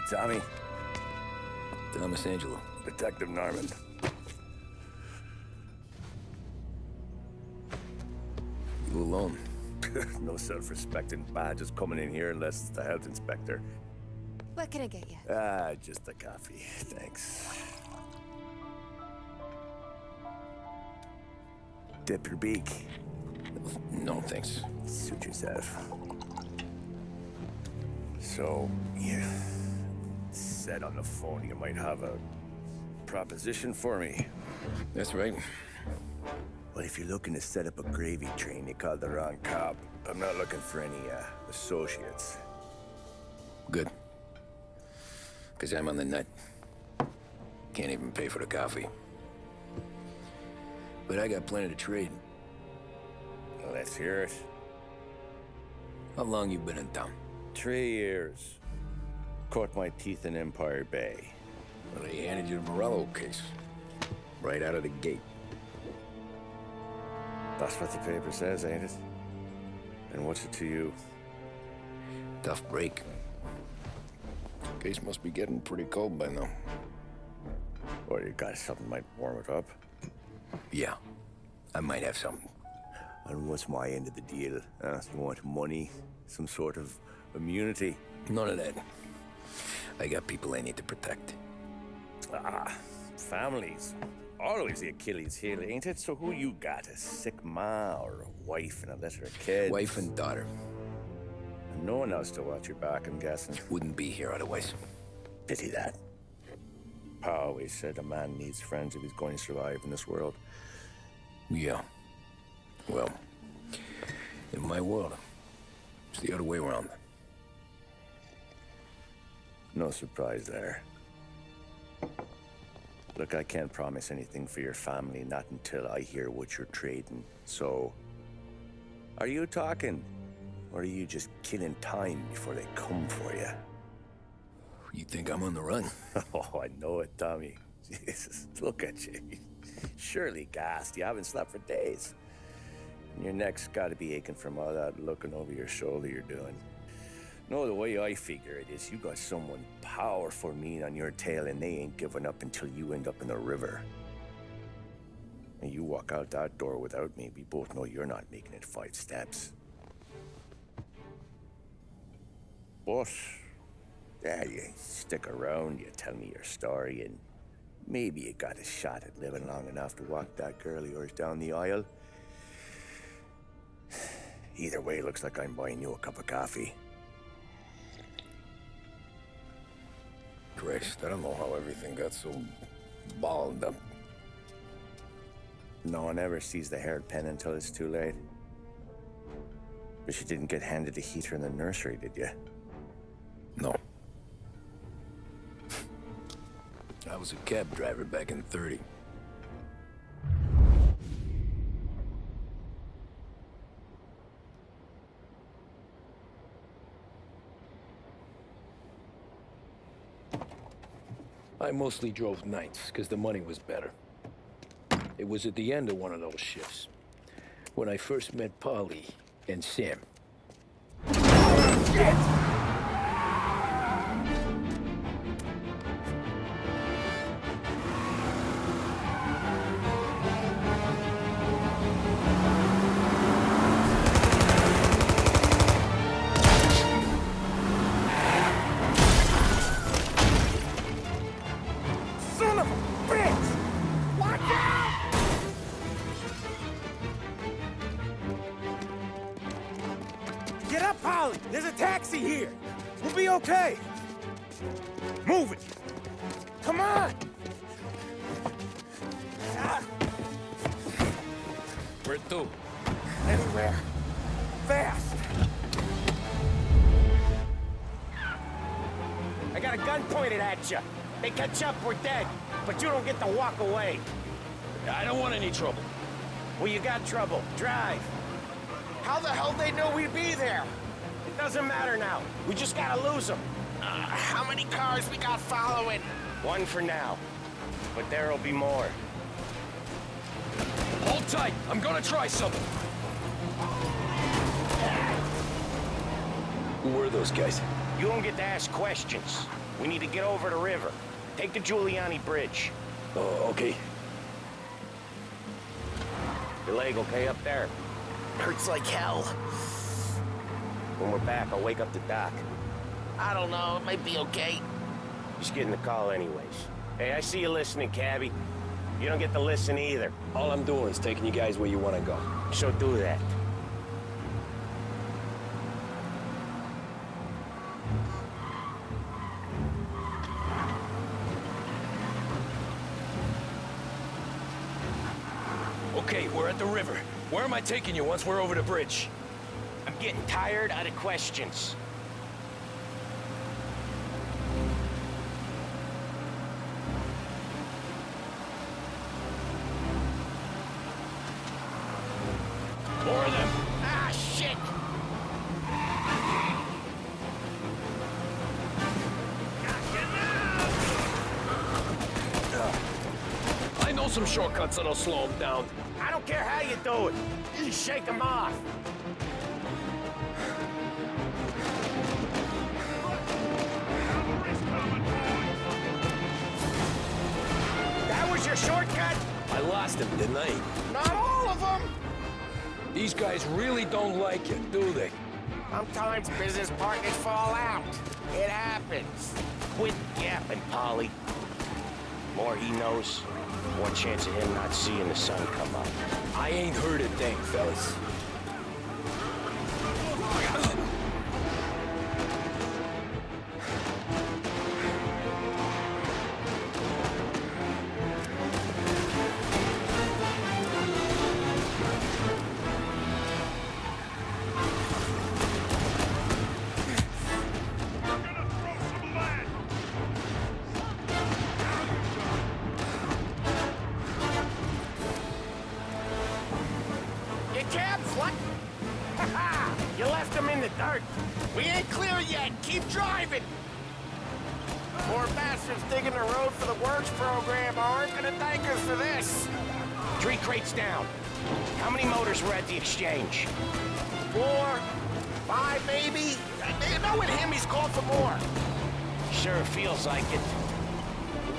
Tommy. Thomas Angelo. Detective Norman. You alone? No self-respecting badges coming in here unless it's the health inspector. What can I get you? Just a coffee. Thanks. Dip your beak. No, thanks. Suit yourself. So, you said on the phone you might have a proposition for me. That's right. Well, if you're looking to set up a gravy train, you called the wrong cop. I'm not looking for any, associates. Good. Because I'm on the nut. Can't even pay for the coffee. But I got plenty to trade. Well, let's hear it. How long you been in town? 3 years. Caught my teeth in Empire Bay. Well, they handed you the Morello case. Right out of the gate. That's what the paper says, ain't it? And what's it to you? Tough break. Case must be getting pretty cold by now. Or you got something might warm it up? Yeah, I might have something. And what's my end of the deal? You want money? Some sort of immunity? None of that. I got people I need to protect. Families. Always the Achilles heel, ain't it? So who you got? A sick ma or a wife and a litter of kids? Wife and daughter. And no one else to watch your back, I'm guessing. Wouldn't be here otherwise. Pity that. Pa always said a man needs friends if he's going to survive in this world. Yeah. Well, in my world, it's the other way around. No surprise there. Look, I can't promise anything for your family, not until I hear what you're trading. So, are you talking? Or are you just killing time before they come for you? You think I'm on the run? Oh, I know it, Tommy. Jesus, look at you. Surely gassed. You haven't slept for days. And your neck's got to be aching from all that looking over your shoulder you're doing. No, the way I figure it is you got someone powerful mean on your tail and they ain't giving up until you end up in the river. And you walk out that door without me, we both know you're not making it 5 steps. But, yeah, you stick around, you tell me your story, and maybe you got a shot at living long enough to walk that girl of yours down the aisle. Either way, looks like I'm buying you a cup of coffee. Christ, I don't know how everything got so balled up. No one ever sees the haired pen until it's too late. But you didn't get handed a heater in the nursery, did you? No. I was a cab driver back in '30. I mostly drove nights, because the money was better. It was at the end of one of those shifts, when I first met Polly and Sam. Shit! Son of a bitch! Watch out! Get up, Polly! There's a taxi here! We'll be okay! Move it! Come on! Ah, Where to? anywhere! Fast! I got a gun pointed at you. They catch up, we're dead. But you don't get to walk away. I don't want any trouble. Well, you got trouble. Drive. How the hell they know we'd be there? It doesn't matter now. We just gotta lose them. How many cars we got following? One for now. But there'll be more. Hold tight. I'm gonna try something. Who were those guys? You don't get to ask questions. We need to get over the river. Take the Giuliani Bridge. Oh, okay. Your leg okay up there? Hurts like hell. When we're back, I'll wake up the doc. I don't know, it might be okay. Just getting the call anyways. Hey, I see you listening, cabbie. You don't get to listen either. All I'm doing is taking you guys where you want to go. So do that. Okay, we're at the river. Where am I taking you once we're over the bridge? I'm getting tired of the questions. More of them. Ah, shit! I know some shortcuts that'll slow them down. I don't care how you do it. Just shake them off. That was your shortcut? I lost him, didn't I? Not all of them! These guys really don't like it, do they? Sometimes business partners fall out. It happens. Quit yapping, Polly. More he knows, more chance of him not seeing the sun come up. I ain't heard a thing, fellas. You can't what? Ha-ha! You left him in the dirt. We ain't clear yet. Keep driving. Poor bastards digging the road for the works program aren't gonna thank us for this. 3 crates down. How many motors were at the exchange? 4, 5 maybe? Knowing him, he's called for more. Sure feels like it.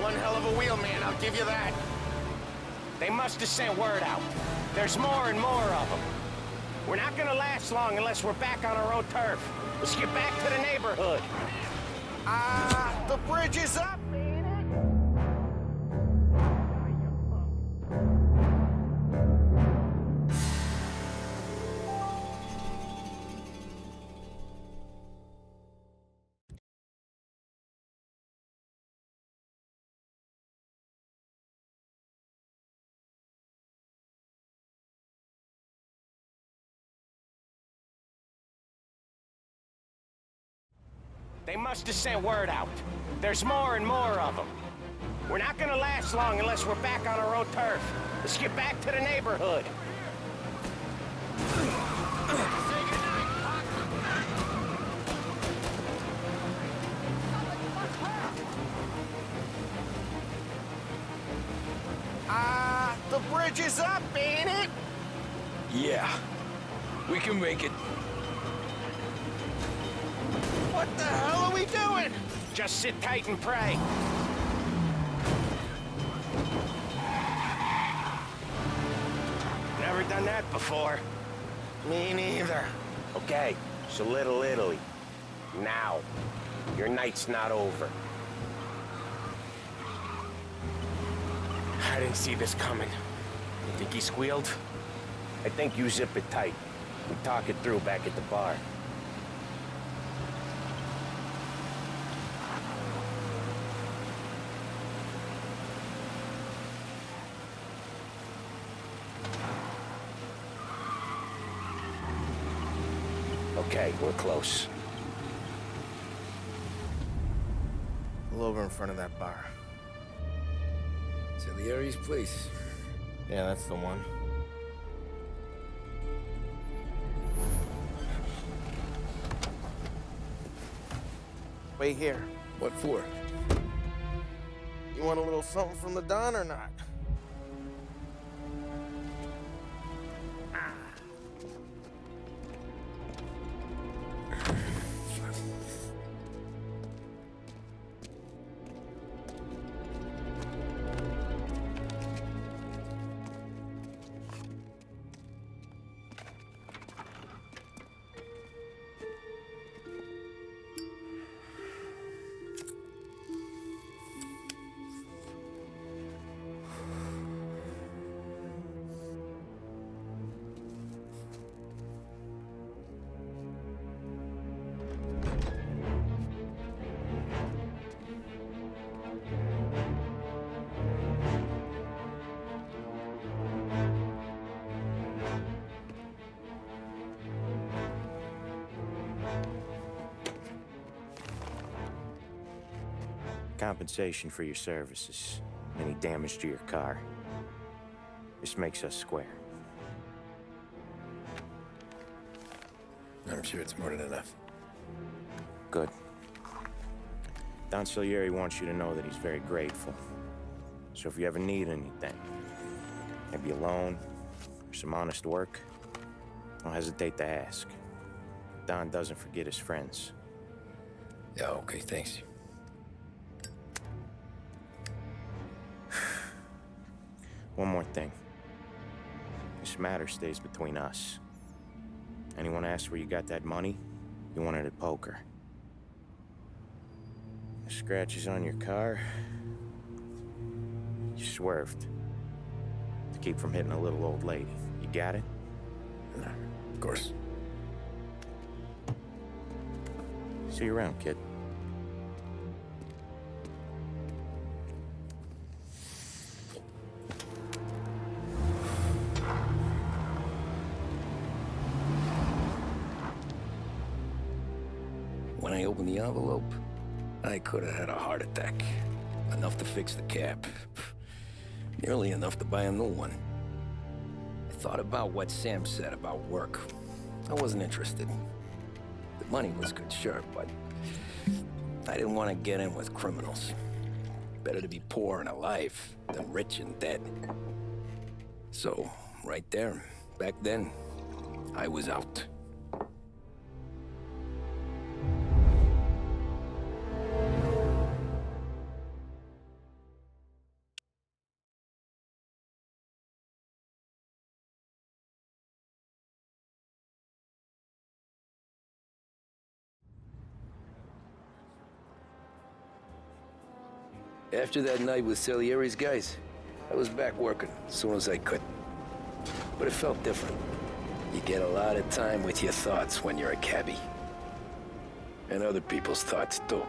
One hell of a wheelman, I'll give you that. They must have sent word out. There's more and more of them. We're not gonna last long unless we're back on our own turf. Let's get back to the neighborhood. The bridge is up, ain't it? They must have sent word out. There's more and more of them. We're not gonna last long unless we're back on our own turf. Let's get back to the neighborhood. The bridge is up, ain't it? Yeah. We can make it. What the hell are we doing? Just sit tight and pray. Never done that before. Me neither. Okay, so Little Italy. Now. Your night's not over. I didn't see this coming. You think he squealed? I think you zip it tight. We talk it through back at the bar. Okay, we're close. Pull over in front of that bar. Salieri's place. Yeah, that's the one. Wait here. What for? You want a little something from the Don or not? Compensation for your services. Any damage to your car. This makes us square. I'm sure it's more than enough. Good. Don Salieri wants you to know that he's very grateful. So if you ever need anything, maybe a loan or some honest work, don't hesitate to ask. Don doesn't forget his friends. Yeah, okay, thanks. One more thing. This matter stays between us. Anyone asks where you got that money, you won it at poker. The scratches on your car, you swerved. To keep from hitting a little old lady. You got it? Of course. See you around, kid. When I opened the envelope, I could have had a heart attack. Enough to fix the cab. Nearly enough to buy a new one. I thought about what Sam said about work. I wasn't interested. The money was good, sure, but I didn't want to get in with criminals. Better to be poor and alive than rich and dead. So, right there, back then, I was out. After that night with Salieri's guys, I was back working as soon as I could. But it felt different. You get a lot of time with your thoughts when you're a cabbie. And other people's thoughts, too.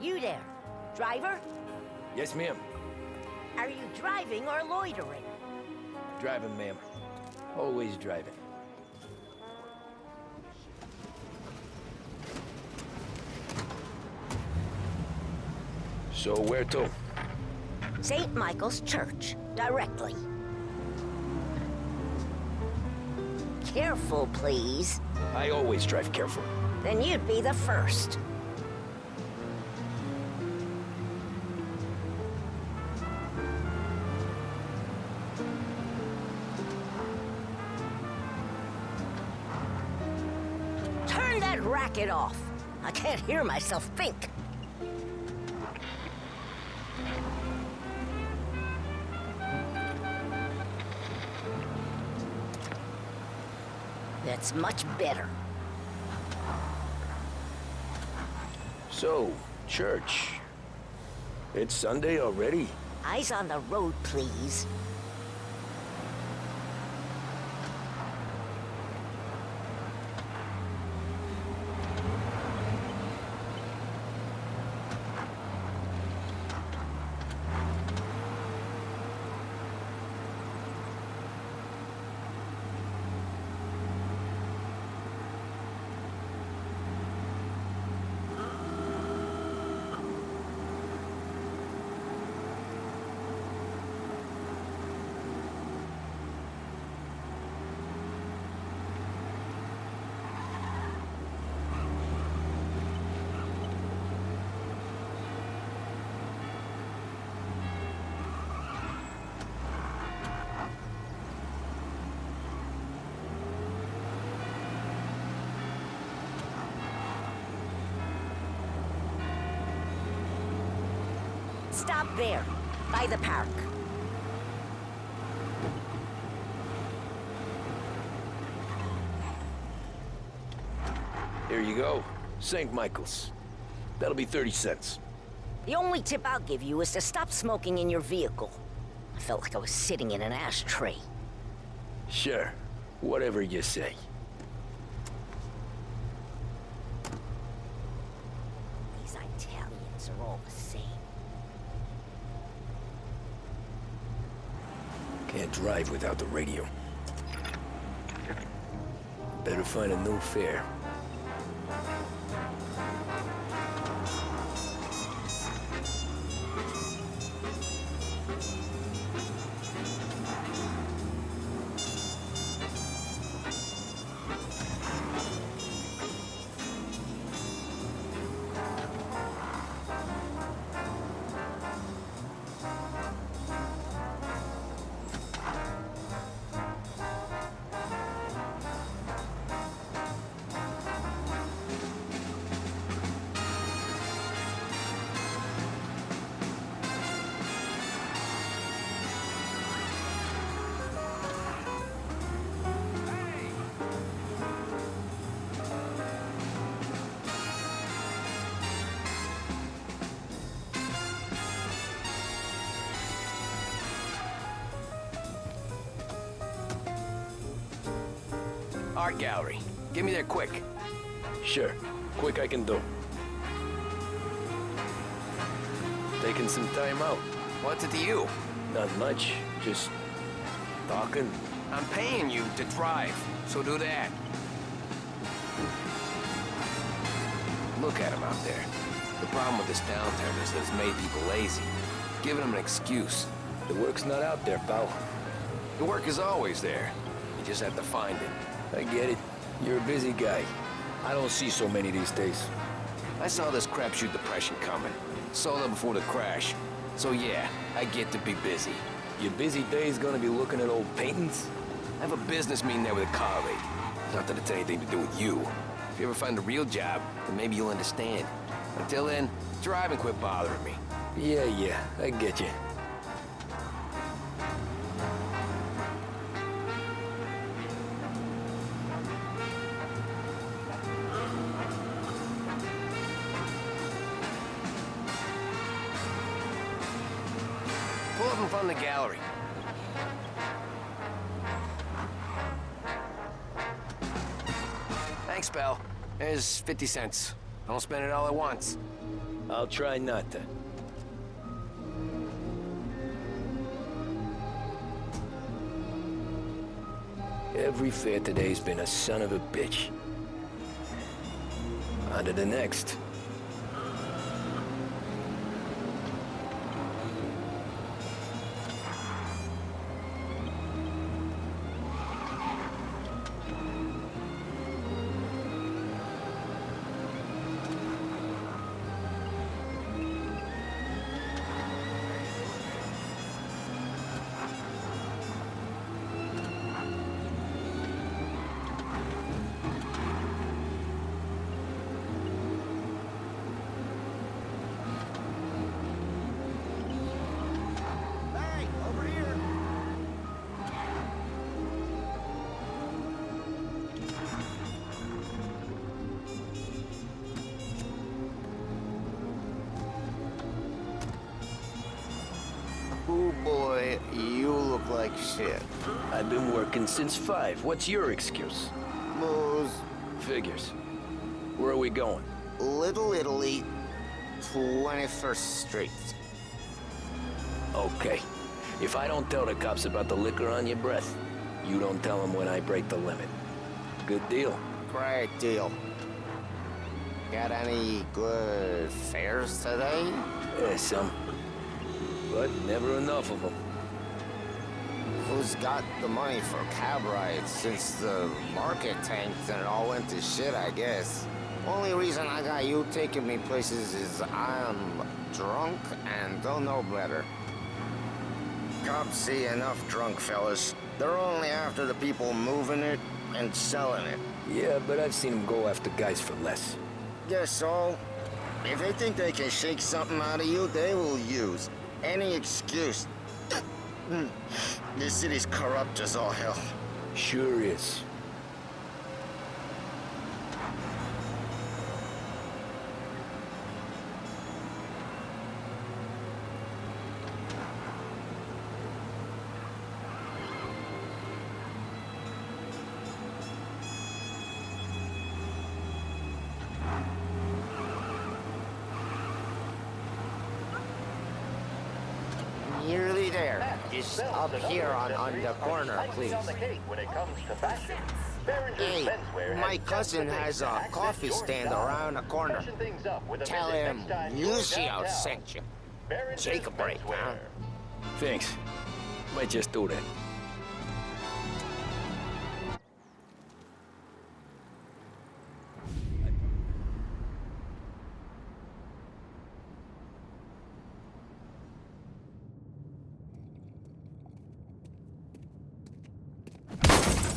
You there, driver? Yes, ma'am. Are you driving or loitering? Driving, ma'am. Always driving. So where to? St. Michael's Church, directly. Careful, please. I always drive careful. Then you'd be the first. Turn that racket off. I can't hear myself think. That's much better. So, church. It's Sunday already? Eyes on the road, please. Stop there, by the park. Here you go. St. Michael's. That'll be 30 cents. The only tip I'll give you is to stop smoking in your vehicle. I felt like I was sitting in an ashtray. Sure. Whatever you say. These Italians are all the same. Can't drive without the radio. Better find a new fare. Art gallery. Get me there quick. Sure. Quick I can do. Taking some time out. What's it to you? Not much. Just talking. I'm paying you to drive, so do that. Look at him out there. The problem with this downturn is that it's made people lazy. Giving them an excuse. The work's not out there, pal. The work is always there. You just have to find it. I get it. You're a busy guy. I don't see so many these days. I saw this crapshoot depression coming. Saw that before the crash. So yeah, I get to be busy. Your busy day's gonna be looking at old paintings? I have a business meeting there with a colleague. Not that it's anything to do with you. If you ever find a real job, then maybe you'll understand. Until then, drive and quit bothering me. Yeah, I get you. Pull up in front of the gallery. Thanks, pal. There's 50 cents. Don't spend it all at once. I'll try not to. Every fare today's been a son of a bitch. On to the next. Oh boy, you look like shit. I've been working since 5. What's your excuse? Booze, Figures. Where are we going? Little Italy, 21st Street. Okay. If I don't tell the cops about the liquor on your breath, you don't tell them when I break the limit. Good deal. Great deal. Got any good fares today? Yeah, some. But never enough of them. Who's got the money for cab rides since the market tanked and it all went to shit, I guess? Only reason I got you taking me places is I'm drunk and don't know better. Cops see enough drunk fellas. They're only after the people moving it and selling it. Yeah, but I've seen them go after guys for less. Guess so. If they think they can shake something out of you, they will use any excuse. This city's corrupt as all hell. Sure is. Nearly there. Just up here on the corner, please. Hey, my cousin has a coffee stand around the corner. Tell him Lucio sent you. Take a break, huh? Thanks. Might just do that.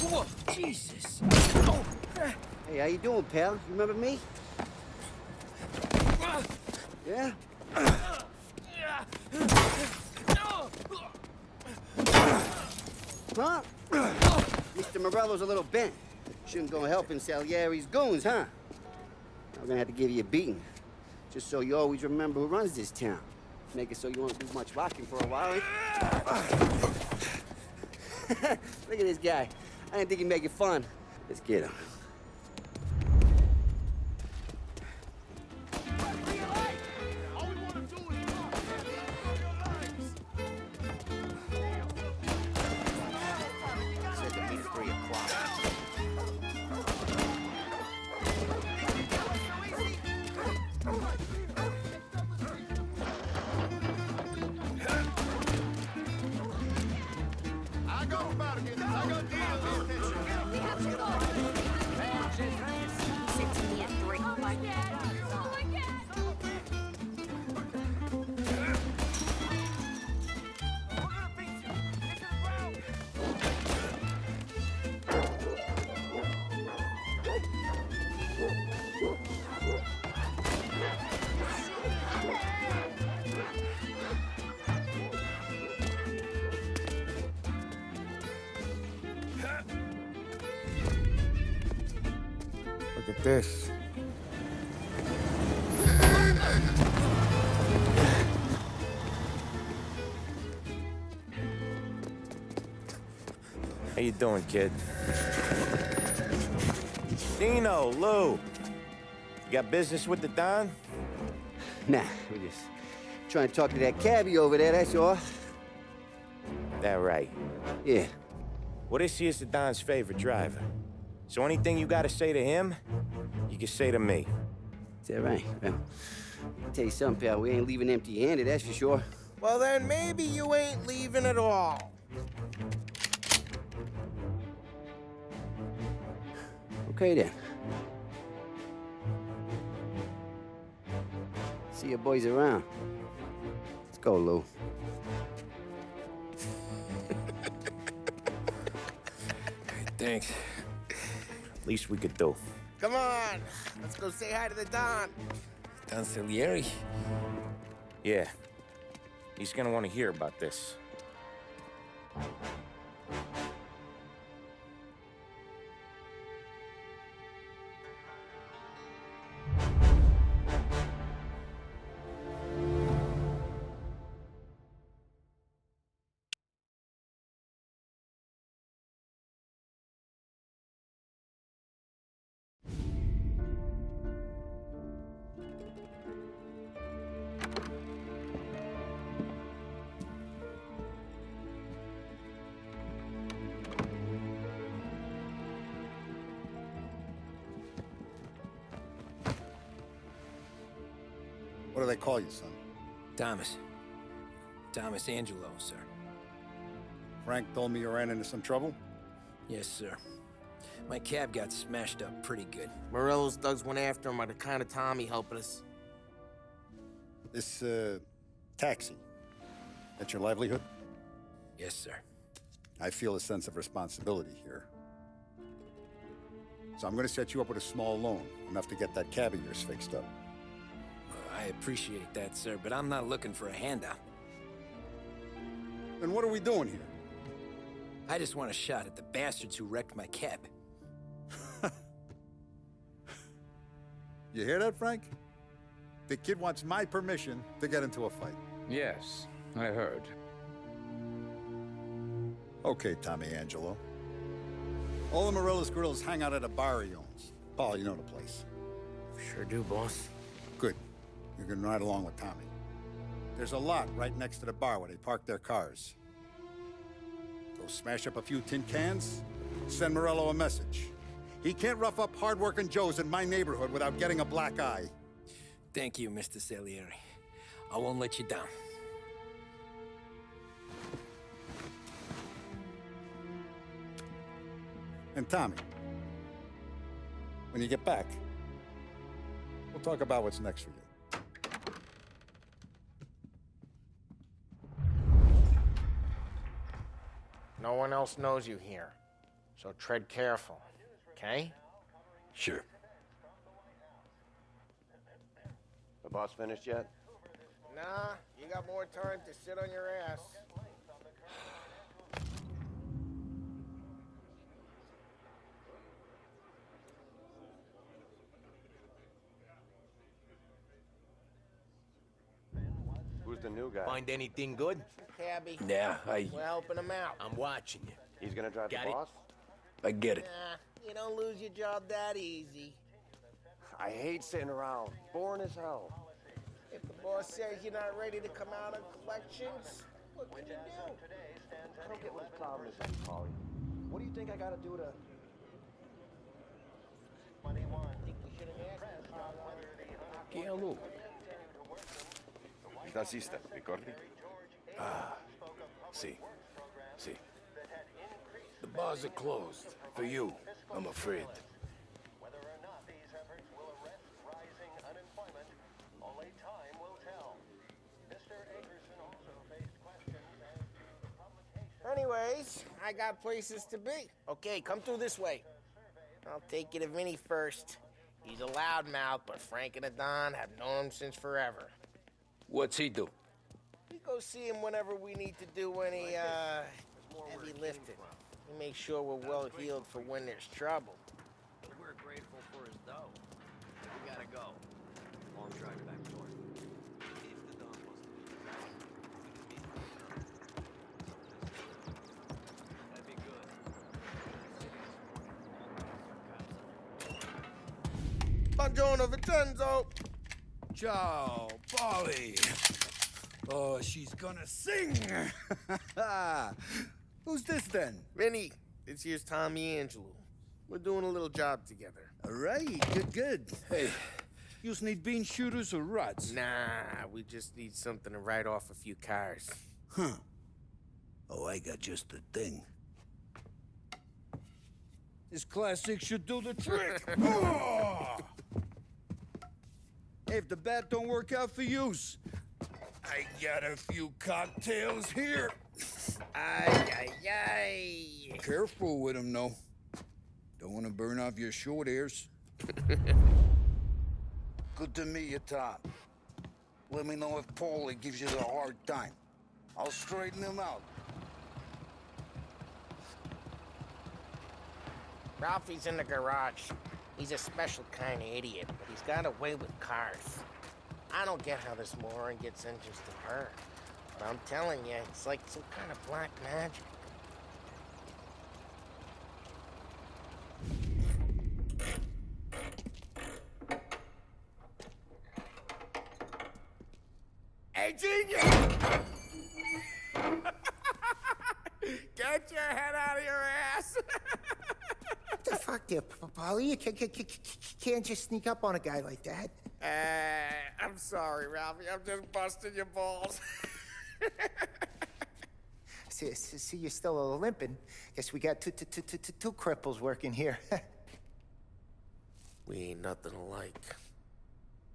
Whoa, Jesus. Oh. Hey, how you doing, pal? You remember me? Yeah? Huh? Mr. Morello's a little bent. Shouldn't go helping Salieri's goons, huh? I'm gonna have to give you a beating. Just so you always remember who runs this town. Make it so you won't do much rocking for a while. Look at this guy. I didn't think he'd make it fun. Let's get him. Said to meet at 3 o'clock. Look at this. How you doing, kid? Dino, Lou. You got business with the Don? Nah, we just trying to talk to that cabbie over there, that's all. That right. Yeah. Well, this here's the Don's favorite driver. So anything you gotta say to him, you can say to me. Is that right? Well, I'll tell you something, pal. We ain't leaving empty-handed, that's for sure. Well, then maybe you ain't leaving at all. Okay, then. See your boys around. Let's go, Lou. Thanks. Least we could do. Come on, let's go say hi to the Don. Don Salieri? Yeah. He's gonna want to hear about this. What do they call you, son? Thomas. Thomas Angelo, sir. Frank told me you ran into some trouble? Yes, sir. My cab got smashed up pretty good. Morello's thugs went after him on account of Tommy helping us. This, taxi. That's your livelihood? Yes, sir. I feel a sense of responsibility here. So I'm gonna set you up with a small loan, enough to get that cab of yours fixed up. I appreciate that, sir, but I'm not looking for a handout. Then what are we doing here? I just want a shot at the bastards who wrecked my cab. You hear that, Frank? The kid wants my permission to get into a fight. Yes, I heard. Okay, Tommy Angelo. All the Morello's girls hang out at a bar he owns. Paul, you know the place. Sure do, boss. Good. You can ride along with Tommy. There's a lot right next to the bar where they park their cars. Go smash up a few tin cans, send Morello a message. He can't rough up hard-working Joes in my neighborhood without getting a black eye. Thank you, Mr. Salieri. I won't let you down. And Tommy, when you get back, we'll talk about what's next for you. No one else knows you here, so tread careful, okay? Sure. The boss finished yet? Nah, you got more time to sit on your ass. Who's the new guy? Find anything good? Cabby, Yeah, we're helping him out. I'm watching you. He's gonna drive Got the it. boss? I get it. Nah, You don't lose your job that easy. I hate sitting around. Boring as hell. If the boss says you're not ready to come out on collections, what can you do? I don't get what the problem is, Polly. What do you think I gotta do to... I think we should have asked him. ¿Qué habló? Naciste, ricordi? Ah, sí. Sí. The bars are closed. For you, I'm afraid. Anyways, I got places to be. Okay, come through this way. I'll take you to Vinny first. He's a loudmouth, but Frank and the Don have known him since forever. What's he do? We go see him whenever we need to do any, heavy lifting. We make sure we're well heeled for when there's trouble. We're grateful for his dough. We gotta go. Long drive back north. If the Don wants to do that'd be good. Buongiorno, Vincenzo! Ciao, Polly. Oh, she's gonna sing. Who's this then? Vinny, this here's Tommy Angelo. We're doing a little job together. All right, good. Hey, you need bean shooters or rods? Nah, we just need something to write off a few cars. Huh. Oh, I got just the thing. This classic should do the trick. Oh! Hey, if the bat don't work out for yous, I got a few cocktails here. Ay. Careful with them, though. Don't want to burn off your short hairs. Good to meet you, Tom. Let me know if Paulie gives you the hard time. I'll straighten him out. Ralphie's in the garage. He's a special kind of idiot, but he's got a way with cars. I don't get how this moron gets engines to burn. But I'm telling you, it's like some kind of black magic. Hey, genius! Get your head out of your ass! What the fuck there, Polly? You can't just sneak up on a guy like that. I'm sorry, Ralphie. I'm just busting your balls. See, you're still limping. Guess we got two cripples working here. We ain't nothing alike.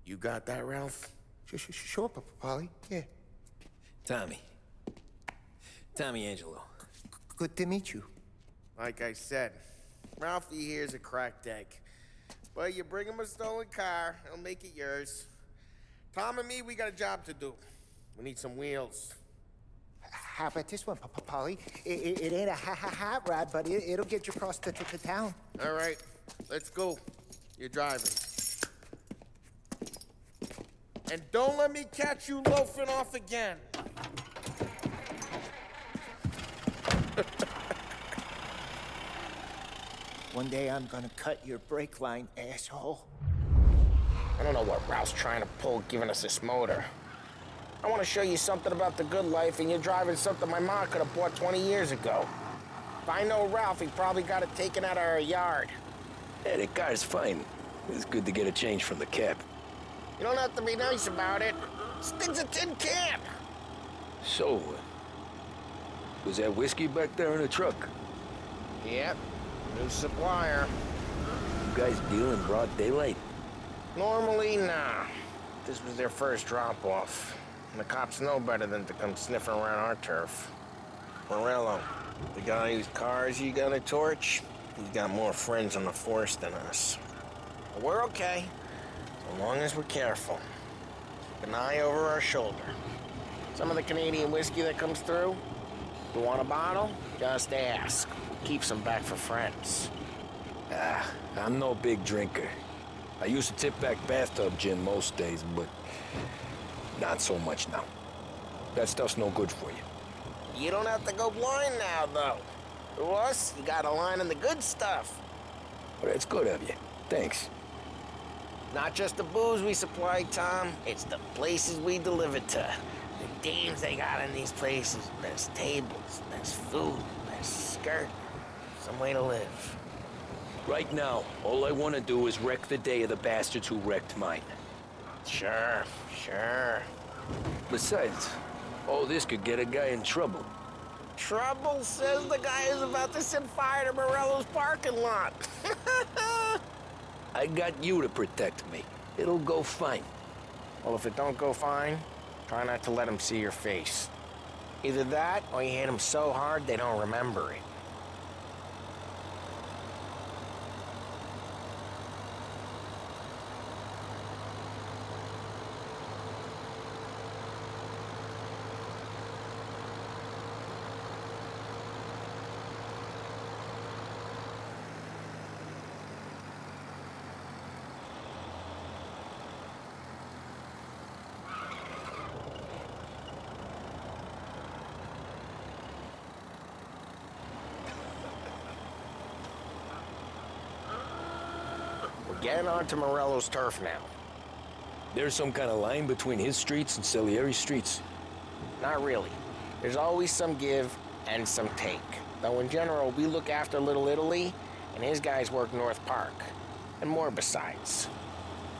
You got that, Ralph? Sure, Polly. Yeah. Tommy Angelo. Good to meet you. Like I said, Ralphie here's a cracked egg. But you bring him a stolen car, he'll make it yours. Tom and me, we got a job to do. We need some wheels. How about this one, Polly? It ain't a hot rod, but it'll get you across to town. All right, let's go. You're driving. And don't let me catch you loafing off again. One day I'm gonna cut your brake line, asshole. I don't know what Ralph's trying to pull giving us this motor. I want to show you something about the good life, and you're driving something my mom could have bought 20 years ago. If I know Ralph, he probably got it taken out of our yard. Yeah, the car's fine. It's good to get a change from the cab. You don't have to be nice about it. This thing's a tin can. So, was that whiskey back there in the truck? Yep, new supplier. You guys deal in broad daylight? Normally, nah. This was their first drop-off. And the cops know better than to come sniffing around our turf. Morello, the guy whose cars you got a torch, he's got more friends on the force than us. But we're okay, as long as we're careful. Keep an eye over our shoulder. Some of the Canadian whiskey that comes through, you want a bottle? Just ask. We'll keep some back for friends. I'm no big drinker. I used to tip back bathtub gin most days, but not so much now. That stuff's no good for you. You don't have to go blind now, though. To us, you got a line on the good stuff. Well, that's good of you. Thanks. Not just the booze we supply, Tom. It's the places we deliver to. The dames they got in these places. There's tables, there's food, there's skirt. Some way to live. Right now, all I want to do is wreck the day of the bastards who wrecked mine. Sure, sure. Besides, all this could get a guy in trouble. Trouble, says the guy who's about to set fire to Morello's parking lot. I got you to protect me. It'll go fine. Well, if it don't go fine, try not to let them see your face. Either that, or you hit them so hard they don't remember it. Getting onto Morello's turf now. There's some kind of line between his streets and Salieri's streets. Not really. There's always some give and some take. Though in general, we look after Little Italy, and his guys work North Park. And more besides.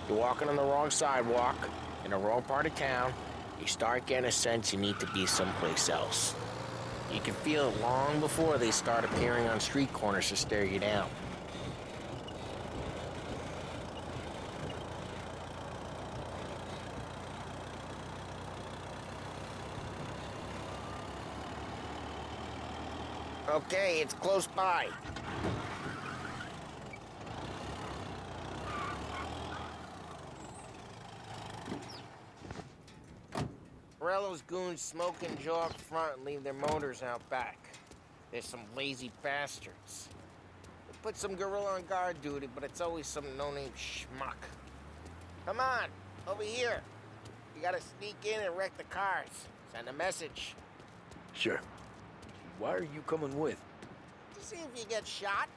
You're walking on the wrong sidewalk, in the wrong part of town, you start getting a sense you need to be someplace else. You can feel it long before they start appearing on street corners to stare you down. Okay, it's close by. Morello's goons smoke and jaw up front and leave their motors out back. There's some lazy bastards. They put some gorilla on guard duty, but it's always some no-name schmuck. Come on, over here. You gotta sneak in and wreck the cars. Send a message. Sure. Why are you coming with? To see if you get shot.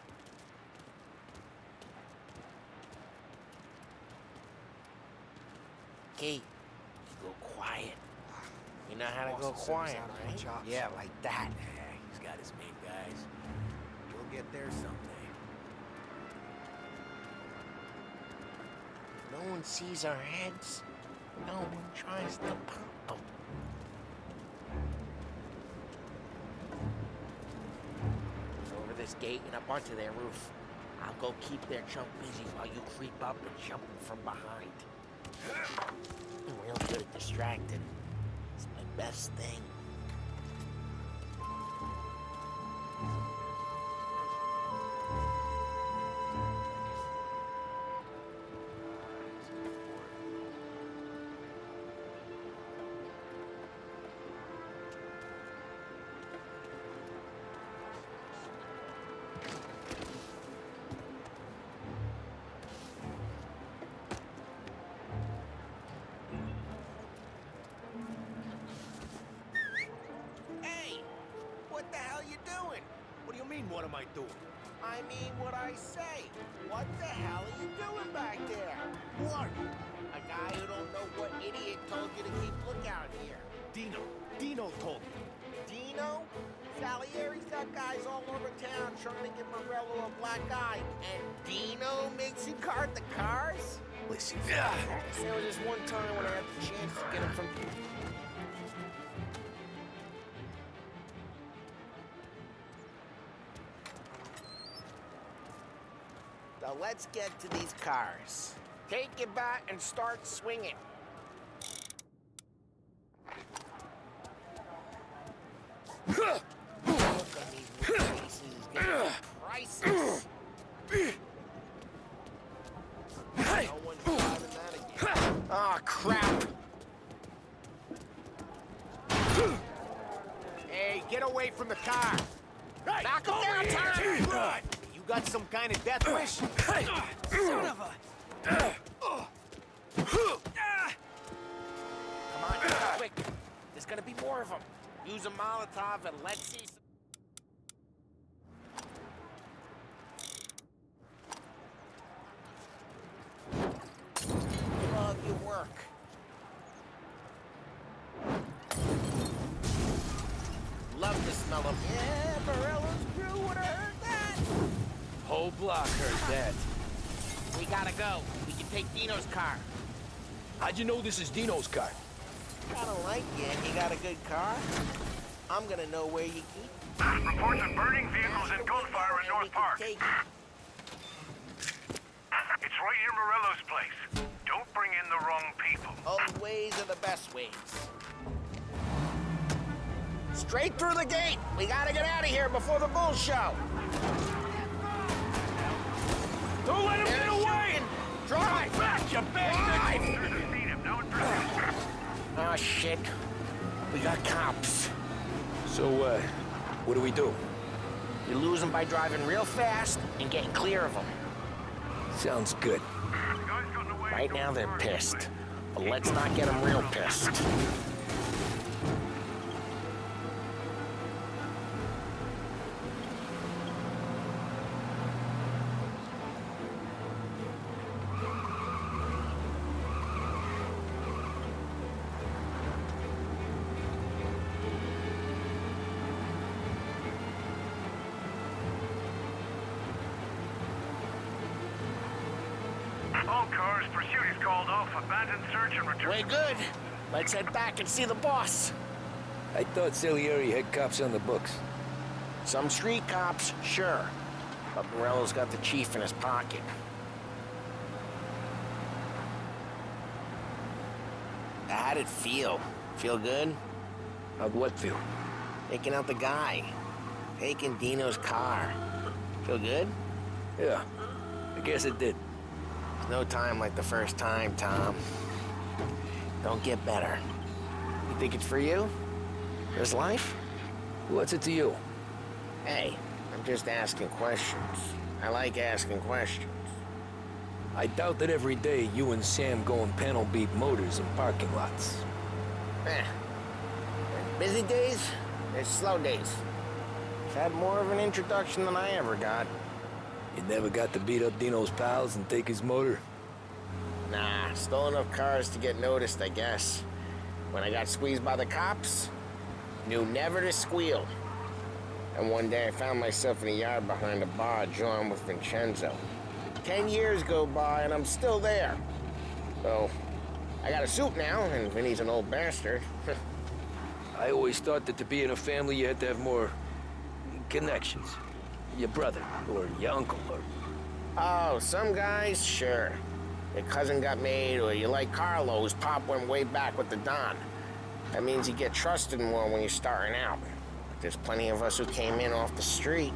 Kate, you go quiet. You know how to go quiet, right? Yeah, like that. Yeah, he's got his main guys. We'll get there someday. No one sees our heads. No one tries to pop them. Over this gate and up onto their roof. I'll go keep their chump busy while you creep up and jump from behind. I'm real good at distracting. It's my best thing. What the hell you doing? What do you mean, what am I doing? I mean what I say. What the hell are you doing back there? What? A guy who don't know what idiot told you to keep lookout here. Dino told me. Dino? Salieri's got guys all over town trying to give Morello a black eye. And Dino makes him guard the cars? Listen, There was this one time when I had the chance to get him from... Now let's get to these cars. Take your bat and start swinging. Look at these faces, getting prices. No one's driving that again. Oh, crap. Hey, get away from the car! Hey, Knock him down, Tom! Run! You got some kind of death wish? Son of a... Come on, quick. There's gonna be more of them. Use a Molotov and let's see some... smell him. Yeah, Morello's crew would have heard that. Whole block heard that. We gotta go. We can take Dino's car. How'd you know this is Dino's car? I don't like you, and you got a good car. I'm gonna know where you keep. Reports of burning vehicles and gunfire in North Park. It's right near Morello's place. Don't bring in the wrong people. Old ways are the best ways. Straight through the gate. We gotta get out of here before the Bulls show. Don't let him get away! Drive! Back, you bastard! Oh, shit. We got cops. So, what do we do? You lose them by driving real fast and getting clear of them. Sounds good. Right now they're pissed, but let's not get them real pissed. All cars, pursuit is called off. Abandoned search and return. We're good. Let's head back and see the boss. I thought Salieri had cops on the books. Some street cops, sure. But Morello's got the chief in his pocket. How'd it feel? Feel good? How'd what feel? Taking out the guy. Taking Dino's car. Feel good? Yeah, I guess it did. No time like the first time, Tom. Don't get better. You think it's for you? This life? What's it to you? Hey, I'm just asking questions. I like asking questions. I doubt that every day you and Sam go and panel beat motors in parking lots. There's busy days, there's slow days. I've had more of an introduction than I ever got. You never got to beat up Dino's pals and take his motor? Nah, stole enough cars to get noticed, I guess. When I got squeezed by the cops, knew never to squeal. And one day I found myself in a yard behind a bar drawing with Vincenzo. 10 years go by and I'm still there. So, I got a suit now, and Vinny's an old bastard. I always thought that to be in a family you had to have more connections. Your brother, or your uncle, or... Oh, some guys, sure. Your cousin got made, or you like Carlo, whose pop went way back with the Don. That means you get trusted more when you're starting out. But there's plenty of us who came in off the street.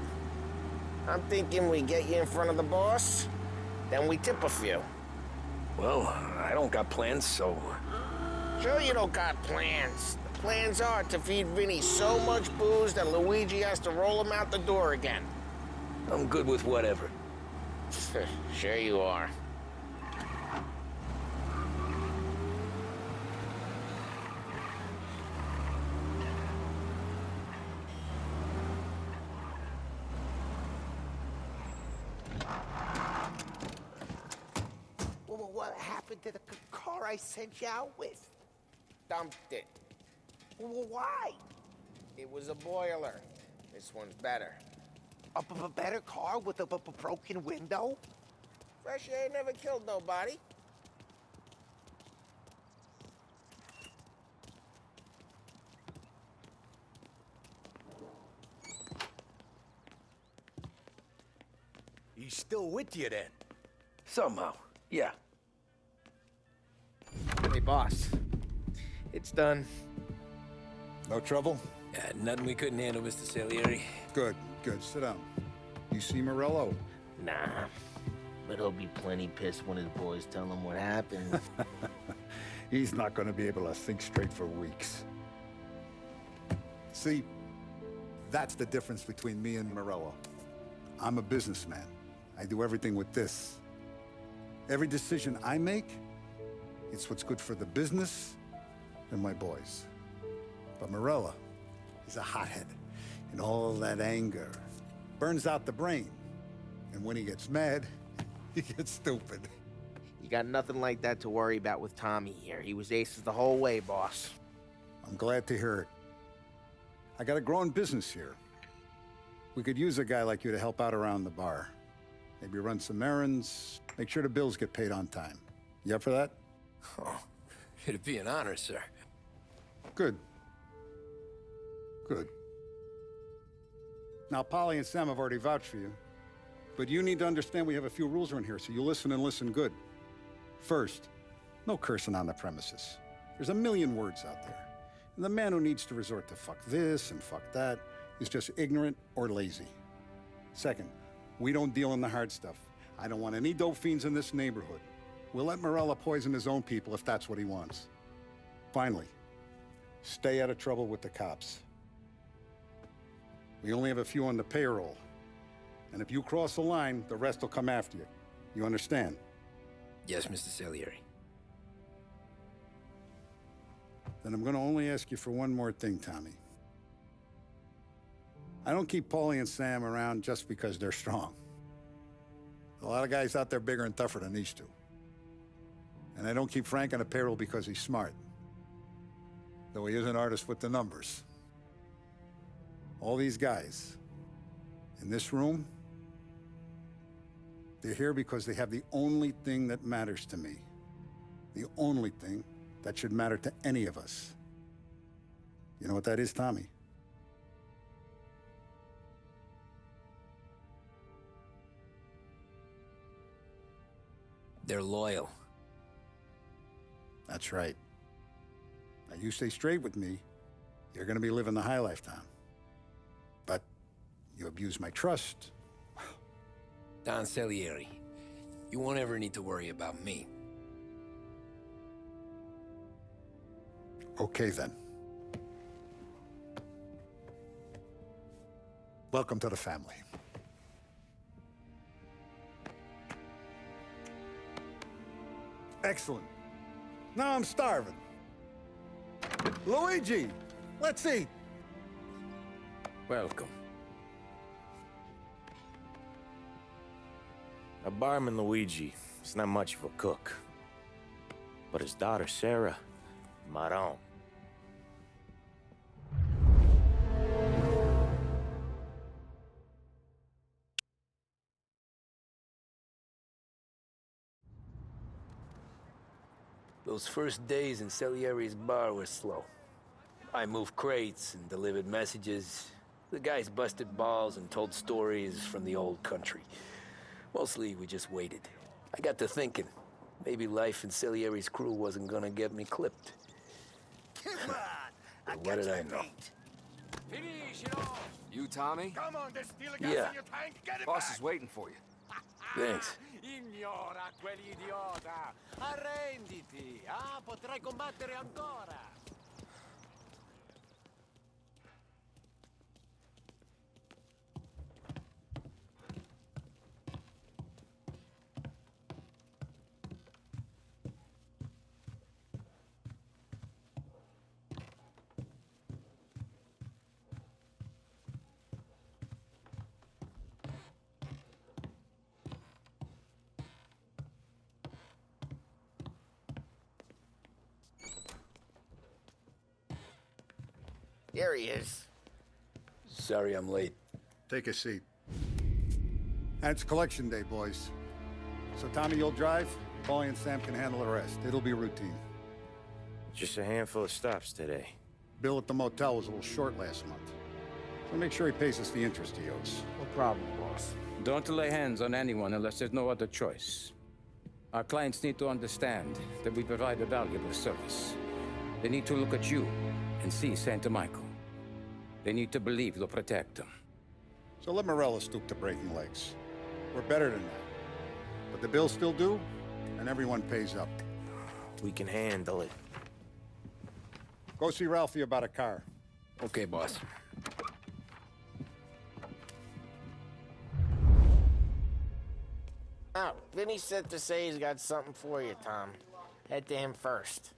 I'm thinking we get you in front of the boss, then we tip a few. Well, I don't got plans, so... Sure you don't got plans. The plans are to feed Vinny so much booze that Luigi has to roll him out the door again. I'm good with whatever. Sure you are. Well, what happened to the car I sent you out with? Dumped it. Well, why? It was a boiler. This one's better. A better car with a broken window? Fresh air never killed nobody. He's still with you then? Somehow, yeah. Hey, boss. It's done. No trouble? Nothing we couldn't handle, Mr. Salieri. Good, good. Sit down. You see Morello? Nah, but he'll be plenty pissed when his boys tell him what happened. He's not going to be able to think straight for weeks. See, that's the difference between me and Morello. I'm a businessman. I do everything with this. Every decision I make, it's what's good for the business and my boys. But Morello is a hothead, and all that anger burns out the brain. And when he gets mad, he gets stupid. You got nothing like that to worry about with Tommy here. He was aces the whole way, boss. I'm glad to hear it. I got a growing business here. We could use a guy like you to help out around the bar. Maybe run some errands, make sure the bills get paid on time. You up for that? Oh, it'd be an honor, sir. Good. Good. Now, Polly and Sam have already vouched for you. But you need to understand we have a few rules around here, so you listen and listen good. First, no cursing on the premises. There's a million words out there. And the man who needs to resort to fuck this and fuck that is just ignorant or lazy. Second, we don't deal in the hard stuff. I don't want any dope fiends in this neighborhood. We'll let Morello poison his own people if that's what he wants. Finally, stay out of trouble with the cops. We only have a few on the payroll. And if you cross the line, the rest will come after you. You understand? Yes, Mr. Salieri. Then I'm gonna only ask you for one more thing, Tommy. I don't keep Paulie and Sam around just because they're strong. A lot of guys out there bigger and tougher than these two. And I don't keep Frank on the payroll because he's smart. Though he is an artist with the numbers. All these guys in this room, they're here because they have the only thing that matters to me. The only thing that should matter to any of us. You know what that is, Tommy? They're loyal. That's right. Now, you stay straight with me, you're gonna be living the high life, Tom. But you abuse my trust. Don Salieri, you won't ever need to worry about me. Okay, then. Welcome to the family. Excellent. Now I'm starving. Luigi, let's eat. Welcome. A barman Luigi is not much of a cook. But his daughter Sarah, Maron. Those first days in Salieri's bar were slow. I moved crates and delivered messages. The guys busted balls and told stories from the old country. Mostly, we just waited. I got to thinking, maybe life in Salieri's crew wasn't gonna get me clipped. Come on! But what did I know? Finish it off! You, Tommy? Come on, there's steel gas Yeah. in your tank. Get it Boss back. is waiting for you. Thanks. Ignora quell'idiota. Arrenditi. Ah, potrai combattere ancora. Here he is. Sorry I'm late. Take a seat. And it's collection day, boys. So Tommy, you'll drive. Paulie and Sam can handle the rest. It'll be routine. Just a handful of stops today. Bill at the motel was a little short last month. So make sure he pays us the interest he owes. No problem, boss. Don't lay hands on anyone unless there's no other choice. Our clients need to understand that we provide a valuable service. They need to look at you and see Santa Michael. They need to believe you'll protect them. So let Morello stoop to breaking legs. We're better than that. But the bills still due, and everyone pays up. We can handle it. Go see Ralphie about a car. Okay, boss. Oh, Vinny said to say he's got something for you, Tom. Head to him first.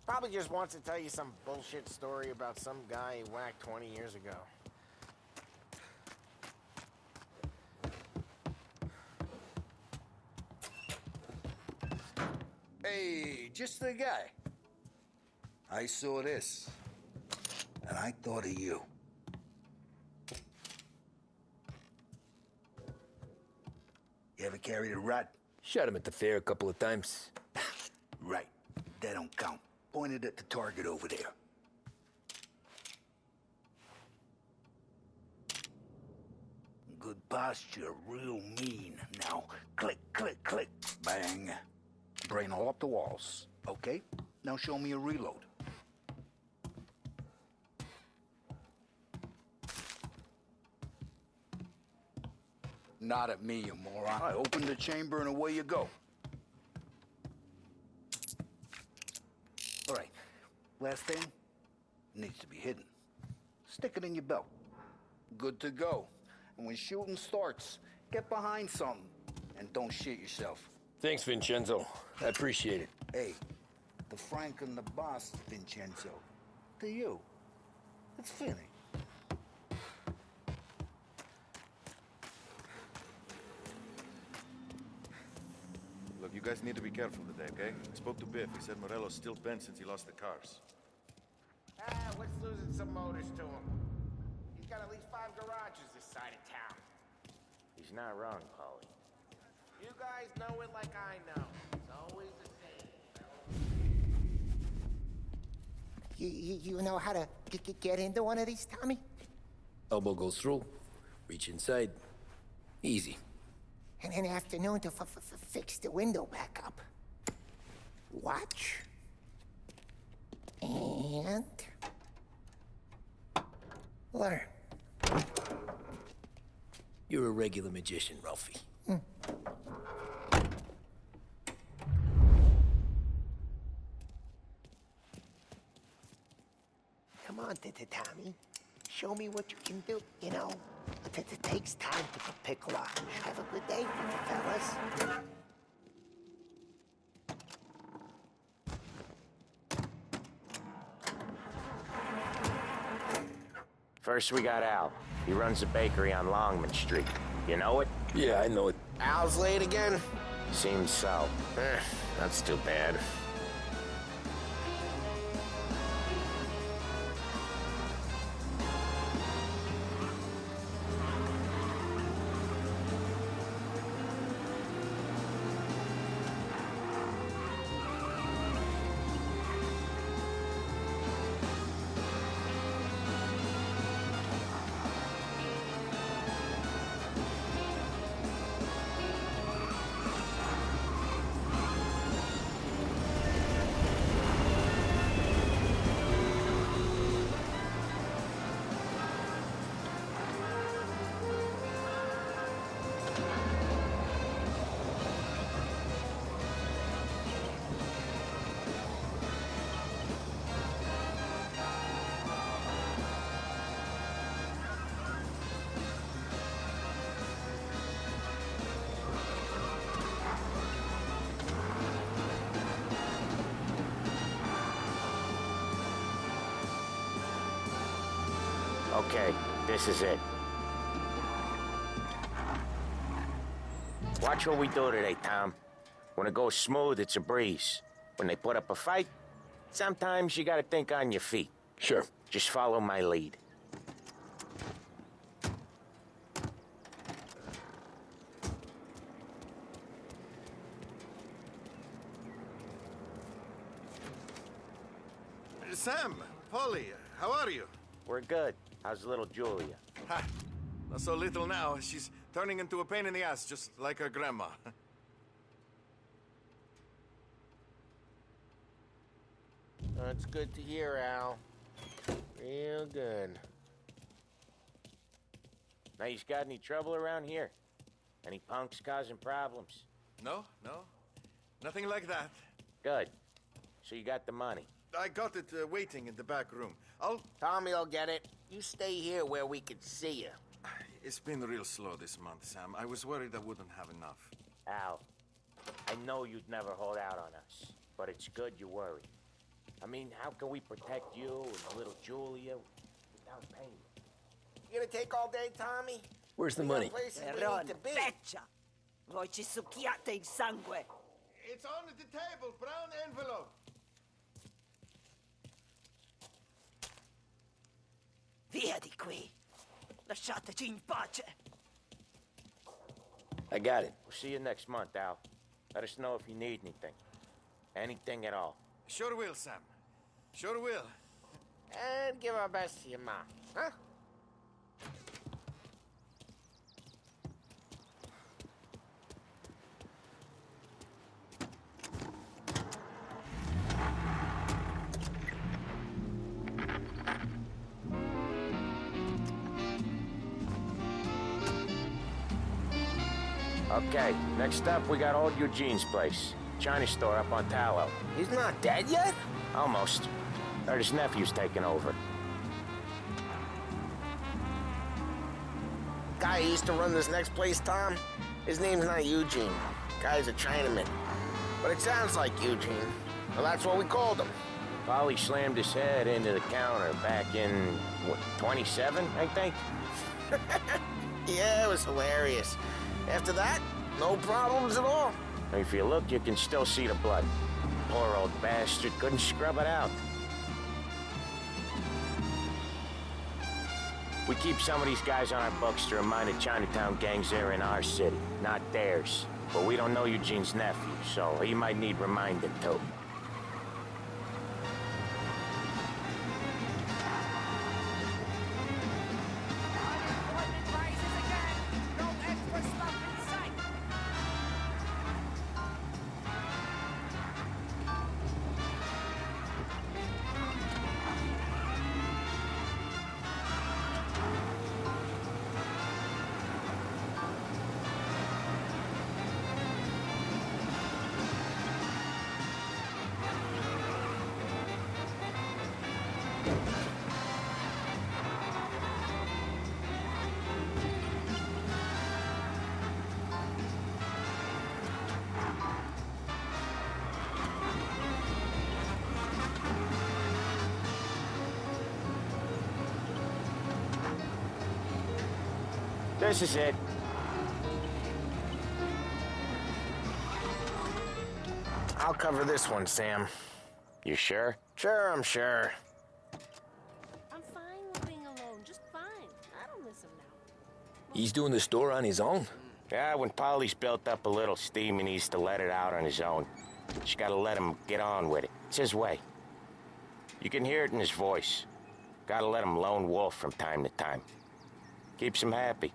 Probably just wants to tell you some bullshit story about some guy he whacked 20 years ago. Hey, just the guy. I saw this. and I thought of you. You ever carried a rat? Shot him at the fair a couple of times. Right. That don't count. Pointed at the target over there. Good posture, real mean. Now, click, click, click, bang. Brain all up the walls. Okay, now show me a reload. Not at me, you moron. I open the chamber and away you go. All right, last thing, needs to be hidden. Stick it in your belt. Good to go. And when shooting starts, get behind something and don't shit yourself. Thanks, Vincenzo. I appreciate it. Hey, the Frank and the boss, Vincenzo. To you, it's Finny. Look, you guys need to be careful today, okay? I spoke to Biff. He said Morello's still bent since he lost the cars. What's losing some motors to him? He's got at least 5 garages this side of town. He's not wrong, Paulie. You guys know it like I know. It's always the same. You know how to get into one of these, Tommy? Elbow goes through, reach inside. Easy. And in the afternoon to fix the window back up. Watch. And... learn. You're a regular magician, Ralphie. Come on, Tommy. Show me what you can do, you know? It takes time to pick lock. Have a good day, fellas. First, we got Al. He runs a bakery on Longman Street. You know it? Yeah, I know it. Al's late again? Seems so. That's too bad. Okay, this is it. Watch what we do today, Tom. When it goes smooth, it's a breeze. When they put up a fight, sometimes you gotta think on your feet. Sure. Just follow my lead. Sam, Polly, how are you? We're good. How's little Julia? Ha! Not so little now. She's turning into a pain in the ass, just like her grandma. That's good to hear, Al. Real good. Now, you got any trouble around here? Any punks causing problems? No. Nothing like that. Good. So you got the money? I got it waiting in the back room. Tommy'll get it. You stay here where we can see you. It's been real slow this month, Sam. I was worried I wouldn't have enough. Al, I know you'd never hold out on us, but it's good you worry. I mean, how can we protect you and little Julia without pain? You gonna take all day, Tommy? Where's the money? Perron, feccia! Voi ci succhiate il sangue! It's on the table, brown envelope. via di qui. Lasciateci in pace. I got it. We'll see you next month, Al. Let us know if you need anything. Anything at all. Sure will, Sam. Sure will. And give our best to your mom, huh? Okay, next up, we got old Eugene's place. China store up on Tallow. He's not dead yet? Almost. Heard his nephew's taking over. Guy who used to run this next place, Tom, his name's not Eugene. Guy's a Chinaman. But it sounds like Eugene. Well, that's what we called him. Polly slammed his head into the counter back in, what, 27, I think? Yeah, it was hilarious. After that, no problems at all. If you look, you can still see the blood. Poor old bastard couldn't scrub it out. We keep some of these guys on our books to remind the Chinatown gangs they're in our city, not theirs. But we don't know Eugene's nephew, so he might need reminding too. This is it. I'll cover this one, Sam. You sure? Sure, I'm sure. I'm fine with being alone, just fine. I don't miss him now. He's doing the store on his own? Yeah, when Polly's built up a little steam, he needs to let it out on his own. Just gotta let him get on with it. It's his way. You can hear it in his voice. Gotta let him lone wolf from time to time. Keeps him happy.